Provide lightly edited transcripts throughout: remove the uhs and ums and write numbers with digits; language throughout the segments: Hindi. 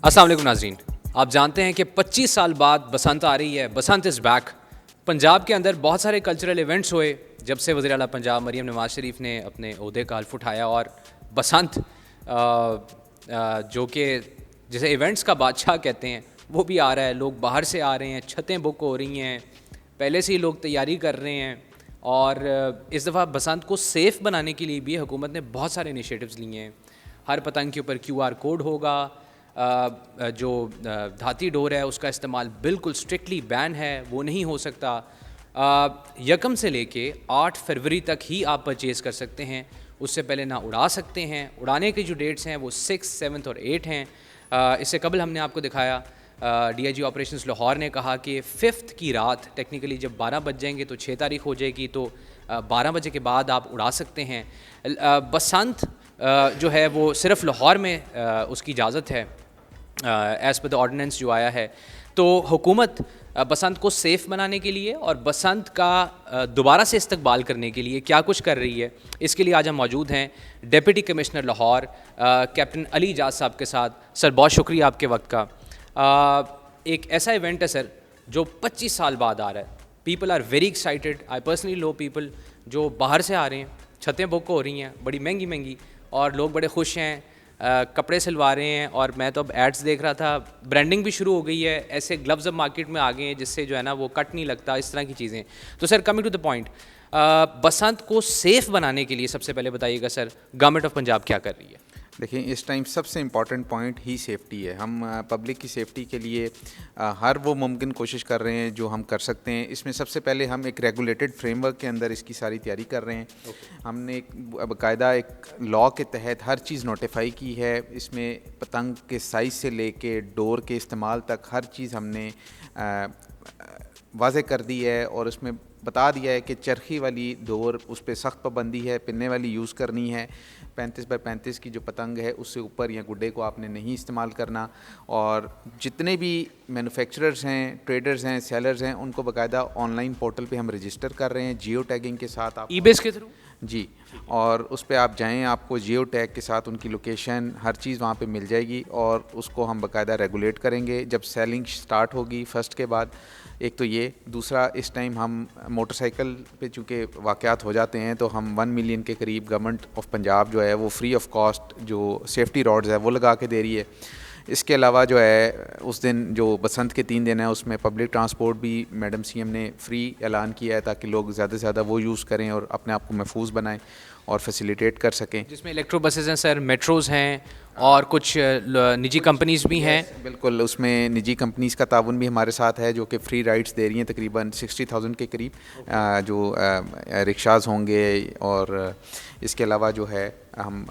अस्सलाम वालेकुम नाज़रीन। आप जानते हैं कि 25 साल बाद बसंत आ रही है, बसंत इज़ बैक। पंजाब के अंदर बहुत सारे कल्चरल इवेंट्स हुए जब से वज़ीर आला पंजाब मरीम नवाज़ शरीफ ने अपने ओहदे का हल्फ उठाया और बसंत जो कि जिसे इवेंट्स का बादशाह कहते हैं वो भी आ रहा है। लोग बाहर से आ रहे हैं, छतें बुक हो रही हैं, पहले से ही लोग तैयारी कर रहे हैं। और इस दफ़ा बसंत को सेफ़ बनाने के लिए भी हुकूमत ने बहुत सारे इनिशिएटिव्स लिए हैं। हर पतंग के ऊपर QR कोड होगा, जो धाती डोर है उसका इस्तेमाल बिल्कुल स्ट्रिक्टली बैन है, वो नहीं हो सकता। यकम से लेके 8 फरवरी तक ही आप परचेज़ कर सकते हैं, उससे पहले ना उड़ा सकते हैं। उड़ाने की जो डेट्स हैं वो 6, 7 और 8 हैं। इससे कबल हमने आपको दिखाया DIG ऑपरेशंस लाहौर ने कहा कि 5th की रात टेक्निकली जब 12 बज जाएंगे तो 6 तारीख हो जाएगी, तो 12 बजे के बाद आप उड़ा सकते हैं। बसंत जो है वो सिर्फ लाहौर में उसकी इजाज़त है एज़ पर द ऑर्डिनेंस जो आया है। तो हुकूमत बसंत को सेफ़ बनाने के लिए और बसंत का दोबारा से इस्तकबाल करने के लिए क्या कुछ कर रही है, इसके लिए आज हम मौजूद हैं deputy commissioner Lahore captain Ali Ejaz साहब के साथ। सर बहुत शुक्रिया आपके वक्त का। एक ऐसा इवेंट है सर जो 25 साल बाद आ रहा है। People are very excited. I personally know people जो बाहर से आ रहे हैं, छतें बुक हो रही हैं बड़ी महंगी महंगी और लोग बड़े खुश हैं, कपड़े सिलवा रहे हैं। और मैं तो अब एड्स देख रहा था, ब्रांडिंग भी शुरू हो गई है, ऐसे ग्लव्स अब मार्केट में आ गए हैं जिससे जो है ना वो कट नहीं लगता, इस तरह की चीज़ें। तो sir coming to the point, Basant को सेफ़ बनाने के लिए सबसे पहले बताइएगा सर गवर्नमेंट ऑफ पंजाब क्या कर रही है? देखिए, इस टाइम सबसे इम्पॉर्टेंट पॉइंट ही सेफ्टी है। हम पब्लिक की सेफ्टी के लिए हर वो मुमकिन कोशिश कर रहे हैं जो हम कर सकते हैं। इसमें सबसे पहले हम एक रेगुलेटेड फ्रेमवर्क के अंदर इसकी सारी तैयारी कर रहे हैं। हमने एक बाकायदा एक लॉ के तहत हर चीज़ नोटिफाई की है। इसमें पतंग के साइज़ से लेके डोर के इस्तेमाल तक हर चीज़ हमने वाज़े कर दी है और उसमें बता दिया है कि चरखी वाली डोर उस पर सख्त पाबंदी है, पिन्ने वाली यूज़ करनी है। 35 बाई 35 की जो पतंग है उससे ऊपर या गुड्डे को आपने नहीं इस्तेमाल करना। और जितने भी मैन्युफैक्चरर्स हैं, ट्रेडर्स हैं, सेलर्स हैं, उनको बाकायदा ऑनलाइन पोर्टल पे हम रजिस्टर कर रहे हैं जियो टैगिंग के साथ। आप ईबेस के थ्रू जी, और उस पे आप जाएं, आपको जियो टैग के साथ उनकी लोकेशन हर चीज़ वहाँ पे मिल जाएगी और उसको हम बाकायदा रेगुलेट करेंगे जब सेलिंग स्टार्ट होगी फर्स्ट के बाद। एक तो ये, दूसरा इस टाइम हम मोटरसाइकिल पे चूँकि वाक़यात हो जाते हैं तो हम 1 मिलियन के करीब गवर्नमेंट ऑफ पंजाब जो है वो फ्री ऑफ कॉस्ट जो सेफ्टी रॉड्स है वो लगा के दे रही है। इसके अलावा जो है उस दिन जो बसंत के 3 दिन है उसमें पब्लिक ट्रांसपोर्ट भी मैडम CM ने फ्री ऐलान किया है ताकि लोग ज़्यादा से ज़्यादा वो यूज़ करें और अपने आप को महफूज बनाएं और फैसिलिटेट कर सकें। जिसमें इलेक्ट्रो बसेज हैं सर, मेट्रोज़ हैं और कुछ निजी कंपनीज़ भी हैं। बिल्कुल, उसमें निजी कंपनीज़ का ताउन भी हमारे साथ है जो कि फ्री राइड्स दे रही हैं तकरीबन 60,000 के करीब। जो रिक्शाज़ होंगे और इसके अलावा जो है हम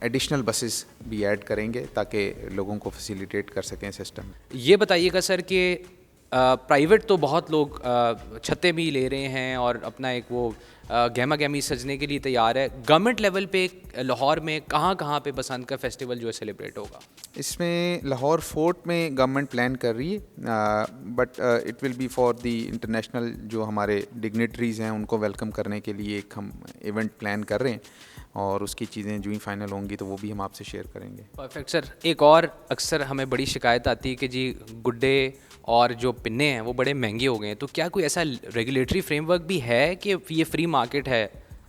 एडिशनल बसेस भी ऐड करेंगे ताकि लोगों को फैसिलिटेट कर सकें सिस्टम। ये बताइएगा सर कि प्राइवेट तो बहुत लोग छतें भी ले रहे हैं और अपना एक वो गहमा गहमी सजने के लिए तैयार है। गवर्नमेंट लेवल पे लाहौर में कहाँ कहाँ पे बसंत का फेस्टिवल जो है सेलिब्रेट होगा? इसमें लाहौर फोर्ट में गवर्नमेंट प्लान कर रही है, but it will be for the international जो हमारे डिग्नेटरीज़ हैं उनको वेलकम करने के लिए एक हम इवेंट प्लान कर रहे हैं और उसकी चीज़ें जो ही फाइनल होंगी तो वो भी हम आपसे शेयर करेंगे। Perfect sir. एक और अक्सर हमें बड़ी शिकायत आती है कि जी गुड्डे और जो पिन्ने हैं वो बड़े महंगे हो गए हैं, तो क्या कोई ऐसा रेगुलेटरी फ्रेमवर्क भी है कि ये फ्री मार्केट है?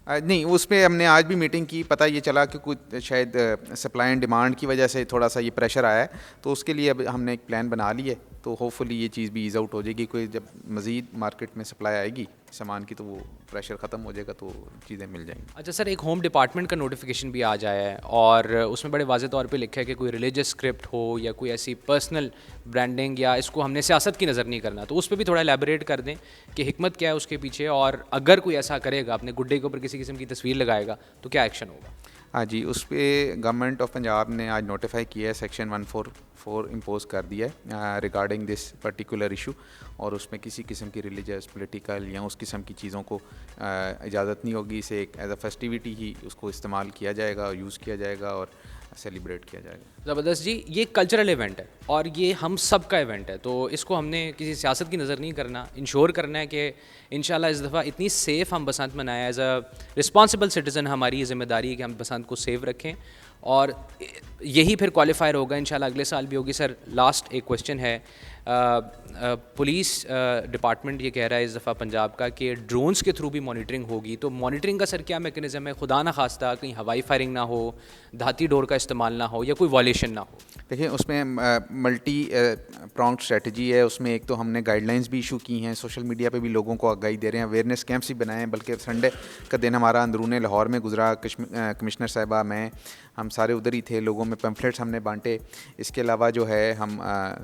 नहीं, उस पर हमने आज भी मीटिंग की। पता ये चला कि कुछ शायद सप्लाई एंड डिमांड की वजह से थोड़ा सा ये प्रेशर आया है, तो उसके लिए अब हमने एक प्लान बना ली है। तो होपफुली ये चीज़ भी ईज़ आउट हो जाएगी। कोई जब मज़ीद मार्केट में सप्लाई आएगी सामान की तो वो प्रेशर ख़त्म हो जाएगा तो चीज़ें मिल जाएंगी। अच्छा सर, एक होम डिपार्टमेंट का नोटिफिकेशन भी आज आया है और उसमें बड़े वाज़े तौर पे लिखा है कि कोई रिलीजियस स्क्रिप्ट हो या कोई ऐसी पर्सनल ब्रांडिंग या इसको हमने सियासत की नज़र नहीं करना, तो उस पर भी थोड़ा एलैबोरेट कर दें कि हिकमत क्या है उसके पीछे, और अगर कोई ऐसा करेगा अपने गुड्डे के ऊपर किसी किस्म की तस्वीर लगाएगा तो क्या एक्शन होगा? हाँ जी, उस पर गवर्नमेंट ऑफ पंजाब ने आज नोटिफाई किया है, सेक्शन 144 इम्पोज कर दिया है रिगार्डिंग दिस पर्टिकुलर इशू। और उसमें किसी किस्म की रिलीजियस, पॉलिटिकल या उस किस्म की चीज़ों को इजाज़त नहीं होगी। इसे एक एज अ फेस्टिविटी ही उसको इस्तेमाल किया जाएगा, यूज़ किया जाएगा और सेलिब्रेट किया जाएगा। ज़बरदस्त जी। ये कल्चरल इवेंट है और ये हम सब का इवेंट है, तो इसको हमने किसी सियासत की नज़र नहीं करना, इंश्योर करना है कि इंशाल्लाह इस दफ़ा इतनी सेफ़ हम बसंत मनाएं। एज़ अ रिस्पॉन्सिबल सिटीज़न हमारी ये जिम्मेदारी है कि हम बसंत को सेफ रखें और यही फिर क्वालिफायर होगा इंशाल्लाह, अगले साल भी होगी। सर लास्ट एक क्वेश्चन है, पुलिस डिपार्टमेंट ये कह रहा है इस दफ़ा पंजाब का कि ड्रोन्स के थ्रू भी मॉनिटरिंग होगी, तो मॉनिटरिंग का सर क्या मैकेनिज़्म है? खुदा ना खास्ता कहीं हवाई फायरिंग ना हो, धाती डोर का इस्तेमाल ना हो, या कोई वॉलेशन ना हो। देखिए उसमें मल्टी प्रॉन्ग स्ट्रेटजी है। उसमें एक तो हमने गाइडलाइंस भी इशू की हैं, सोशल मीडिया पे भी लोगों को आगाही दे रहे हैं, अवेयरनेस कैंप्स भी बनाए हैं। बल्कि संडे का दिन हमारा अंदरूने लाहौर में गुजरा, कमिश्नर साहिबा, मैं, हम सारे उधर ही थे, लोगों में पैम्फलेट्स हमने बांटे। इसके अलावा जो है हम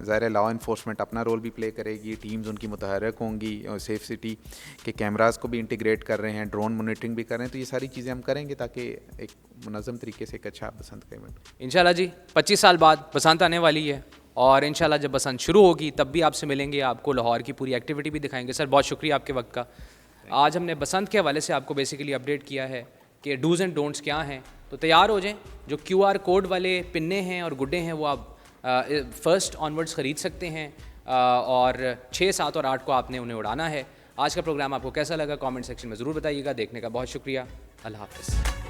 ज़ाहिर लॉ इन्फोर्समेंट अपना रोल भी प्ले करेगी, टीम्स उनकी मुतहरक होंगी, और सेफ सिटी के कैमरास को भी इंटीग्रेट कर रहे हैं, ड्रोन मॉनिटरिंग भी कर रहे हैं। तो ये सारी चीज़ें हम करेंगे ताकि एक मुनज़्ज़म तरीके से एक अच्छा बसंत का इवेंट। इंशाल्लाह जी 25 साल बाद बसंत आने वाली है, और इंशाल्लाह जब बसंत शुरू होगी तब भी आपसे मिलेंगे, आपको लाहौर की पूरी एक्टिविटी भी दिखाएंगे। सर बहुत शुक्रिया आपके वक्त का। आज हमने बसंत के हवाले से आपको बेसिकली अपडेट किया है कि डूज़ एंड डोंट्स क्या हैं, तो तैयार हो जाएं। जो QR कोड वाले पिन्ने हैं और गुड्डे हैं वो आप 1 ऑनवर्ड्स ख़रीद सकते हैं, और 6, 7 और 8 को आपने उन्हें उड़ाना है। आज का प्रोग्राम आपको कैसा लगा कमेंट सेक्शन में ज़रूर बताइएगा। देखने का बहुत शुक्रिया। अल्लाह हाफ़िज़।